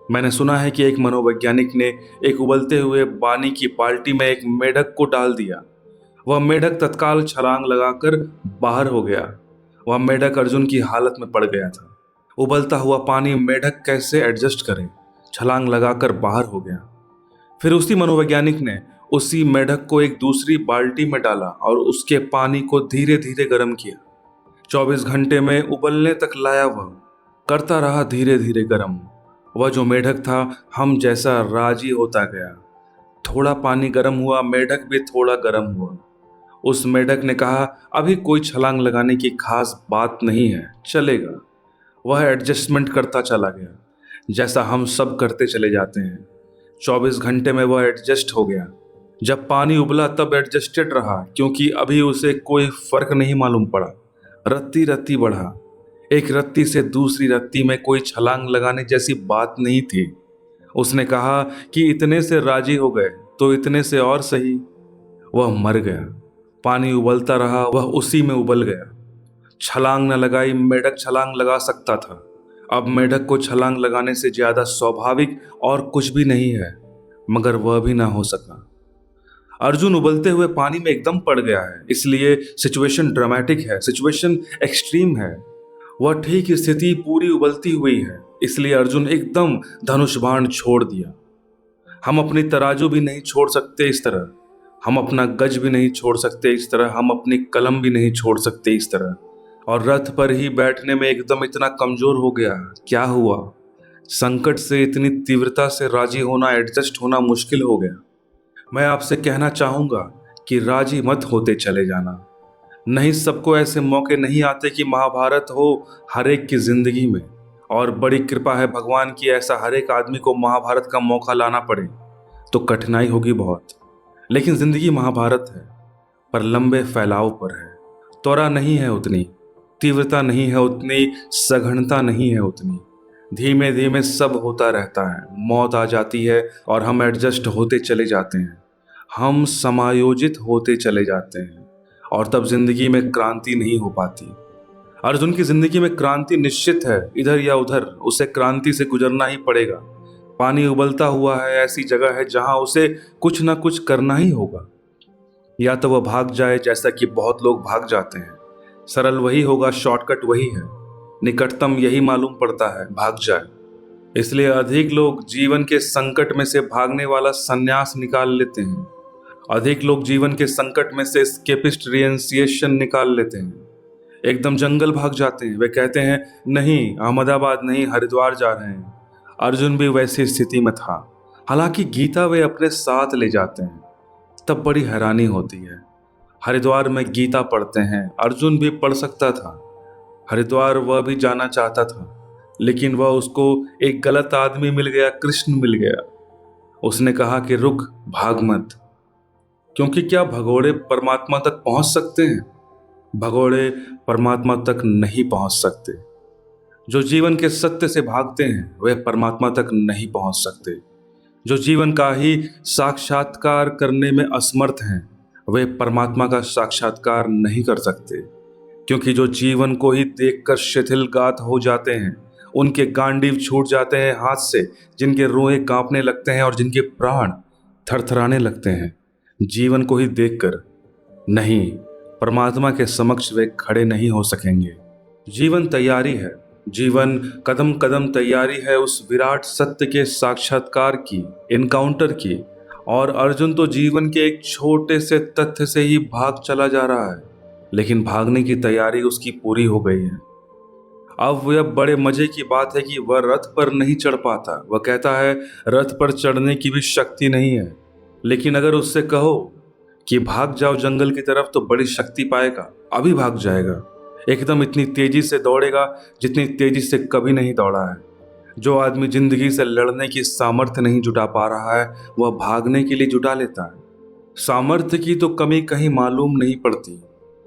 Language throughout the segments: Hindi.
मैंने सुना है कि एक मनोवैज्ञानिक ने एक उबलते हुए पानी की बाल्टी में एक मेढक को डाल दिया। वह मेढक तत्काल छलांग लगाकर बाहर हो गया। वह मेढक अर्जुन की हालत में पड़ गया था। उबलता हुआ पानी मेढक कैसे एडजस्ट करे, छलांग लगाकर बाहर हो गया। फिर उसी मनोवैज्ञानिक ने उसी मेढक को एक दूसरी बाल्टी में डाला और उसके पानी को धीरे धीरे गर्म किया। 24 घंटे में उबलने तक लाया। वह करता रहा धीरे धीरे गर्म। वह जो मेढक था हम जैसा राजी होता गया। थोड़ा पानी गर्म हुआ, मेढक भी थोड़ा गर्म हुआ। उस मेढक ने कहा, अभी कोई छलांग लगाने की खास बात नहीं है, चलेगा। वह एडजस्टमेंट करता चला गया, जैसा हम सब करते चले जाते हैं। 24 घंटे में वह एडजस्ट हो गया। जब पानी उबला तब एडजस्टेड रहा, क्योंकि अभी उसे कोई फर्क नहीं मालूम पड़ा। रत्ती रत्ती बढ़ा। एक रत्ती से दूसरी रत्ती में कोई छलांग लगाने जैसी बात नहीं थी। उसने कहा कि इतने से राजी हो गए तो इतने से और सही। वह मर गया। पानी उबलता रहा, वह उसी में उबल गया। छलांग न लगाई, मेढक छलांग लगा सकता था। अब मेढक को छलांग लगाने से ज्यादा स्वाभाविक और कुछ भी नहीं है, मगर वह भी ना हो सका। अर्जुन उबलते हुए पानी में एकदम पड़ गया है, इसलिए सिचुएशन ड्रामेटिक है, सिचुएशन एक्सट्रीम है। वह ठीक स्थिति पूरी उबलती हुई है, इसलिए अर्जुन एकदम धनुष बाण छोड़ दिया। हम अपनी तराजू भी नहीं छोड़ सकते इस तरह, हम अपना गज भी नहीं छोड़ सकते इस तरह, हम अपनी कलम भी नहीं छोड़ सकते इस तरह। और रथ पर ही बैठने में एकदम इतना कमजोर हो गया। क्या हुआ? संकट से इतनी तीव्रता से राजी होना, एडजस्ट होना मुश्किल हो गया। मैं आपसे कहना चाहूंगा कि राजी मत होते चले जाना। नहीं, सबको ऐसे मौके नहीं आते कि महाभारत हो हर एक की जिंदगी में, और बड़ी कृपा है भगवान की ऐसा हर एक आदमी को महाभारत का मौका लाना पड़े तो कठिनाई होगी बहुत। लेकिन जिंदगी महाभारत है, पर लंबे फैलाव पर है। त्वरा नहीं है उतनी, तीव्रता नहीं है उतनी, सघनता नहीं है उतनी। धीमे धीमे सब होता रहता है। मौत आ जाती है और हम एडजस्ट होते चले जाते हैं, हम समायोजित होते चले जाते हैं, और तब जिंदगी में क्रांति नहीं हो पाती। अर्जुन की जिंदगी में क्रांति निश्चित है, इधर या उधर उसे क्रांति से गुजरना ही पड़ेगा। पानी उबलता हुआ है, ऐसी जगह है जहां उसे कुछ ना कुछ करना ही होगा। या तो वह भाग जाए, जैसा कि बहुत लोग भाग जाते हैं। सरल वही होगा, शॉर्टकट वही है, निकटतम यही मालूम पड़ता है, भाग जाए। इसलिए अधिक लोग जीवन के संकट में से भागने वाला संन्यास निकाल लेते हैं। अधिक लोग जीवन के संकट में से एस्केपिस्ट रिएंसिएशन निकाल लेते हैं, एकदम जंगल भाग जाते हैं। वे कहते हैं, नहीं अहमदाबाद नहीं, हरिद्वार जा रहे हैं। अर्जुन भी वैसी स्थिति में था, हालांकि गीता वे अपने साथ ले जाते हैं। तब बड़ी हैरानी होती है। हरिद्वार में गीता पढ़ते हैं, अर्जुन भी पढ़ सकता था। हरिद्वार वह भी जाना चाहता था, लेकिन वह उसको एक गलत आदमी मिल गया, कृष्ण मिल गया। उसने कहा कि रुक, भाग मत, क्योंकि क्या भगोड़े परमात्मा तक पहुंच सकते हैं? भगोड़े परमात्मा तक नहीं पहुंच सकते। जो जीवन के सत्य से भागते हैं वे परमात्मा तक नहीं पहुंच सकते। जो जीवन का ही साक्षात्कार करने में असमर्थ हैं वे परमात्मा का साक्षात्कार नहीं कर सकते, क्योंकि जो जीवन को ही देखकर शिथिलगात हो जाते हैं, उनके गांडीव छूट जाते हैं हाथ से, जिनके रोएं कांपने लगते हैं और जिनके प्राण थरथराने लगते हैं, जीवन को ही देखकर, नहीं, परमात्मा के समक्ष वे खड़े नहीं हो सकेंगे। जीवन तैयारी है, जीवन कदम कदम तैयारी है उस विराट सत्य के साक्षात्कार की, इनकाउंटर की। और अर्जुन तो जीवन के एक छोटे से तथ्य से ही भाग चला जा रहा है, लेकिन भागने की तैयारी उसकी पूरी हो गई है। अब वह बड़े मजे की बात है कि वह रथ पर नहीं चढ़ पाता। वह कहता है रथ पर चढ़ने की भी शक्ति नहीं है। लेकिन अगर उससे कहो कि भाग जाओ जंगल की तरफ तो बड़ी शक्ति पाएगा, अभी भाग जाएगा, एकदम इतनी तेजी से दौड़ेगा जितनी तेजी से कभी नहीं दौड़ा है। जो आदमी जिंदगी से लड़ने की सामर्थ्य नहीं जुटा पा रहा है वह भागने के लिए जुटा लेता है। सामर्थ्य की तो कमी कहीं मालूम नहीं पड़ती,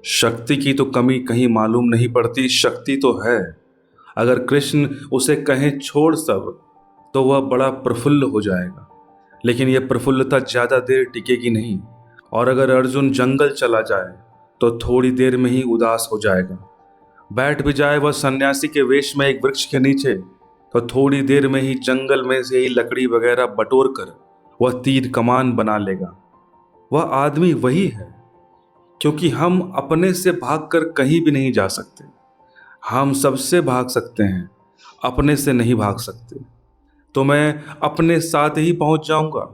शक्ति की तो कमी कहीं मालूम नहीं पड़ती, शक्ति तो है। अगर कृष्ण उसे कहें छोड़ सब तो वह बड़ा प्रफुल्ल हो जाएगा, लेकिन यह प्रफुल्लता ज्यादा देर टिकेगी नहीं। और अगर अर्जुन जंगल चला जाए तो थोड़ी देर में ही उदास हो जाएगा। बैठ भी जाए वह सन्यासी के वेश में एक वृक्ष के नीचे तो थोड़ी देर में ही जंगल में से ही लकड़ी वगैरह बटोर कर वह तीर कमान बना लेगा। वह आदमी वही है, क्योंकि हम अपने से भागकर कहीं भी नहीं जा सकते। हम सबसे भाग सकते हैं, अपने से नहीं भाग सकते। तो मैं अपने साथ ही पहुंच जाऊंगा।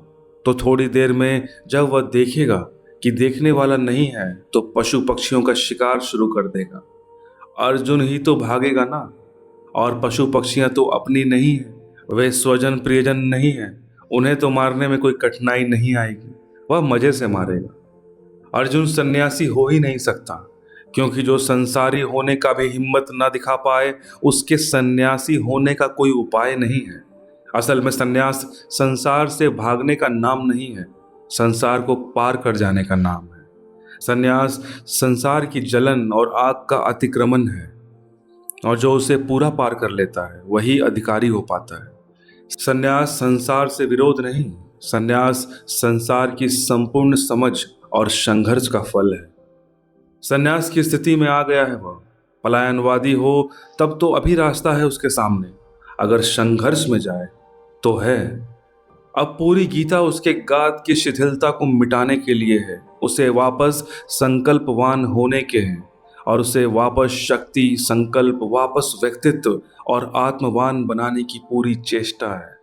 तो थोड़ी देर में जब वह देखेगा कि देखने वाला नहीं है, तो पशु पक्षियों का शिकार शुरू कर देगा। अर्जुन ही तो भागेगा ना, और पशु पक्षियां तो अपनी नहीं है, वे स्वजन प्रियजन नहीं है। उन्हें तो मारने में कोई कठिनाई नहीं आएगी, वह मजे से मारेगा। अर्जुन सन्यासी हो ही नहीं सकता, क्योंकि जो संसारी होने का भी हिम्मत ना दिखा पाए, उसके सन्यासी होने का कोई उपाय नहीं है। असल में सन्यास संसार से भागने का नाम नहीं है, संसार को पार कर जाने का नाम है। सन्यास संसार की जलन और आग का अतिक्रमण है, और जो उसे पूरा पार कर लेता है वही अधिकारी हो पाता है। सन्यास संसार से विरोध नहीं, सन्यास संसार की संपूर्ण समझ और संघर्ष का फल है। सन्यास की स्थिति में आ गया है वह, पलायनवादी हो तब तो अभी रास्ता है उसके सामने, अगर संघर्ष में जाए तो है। अब पूरी गीता उसके गाद की शिथिलता को मिटाने के लिए है, उसे वापस संकल्पवान होने के हैं, और उसे वापस शक्ति, संकल्प, वापस व्यक्तित्व और आत्मवान बनाने की पूरी चेष्टा है।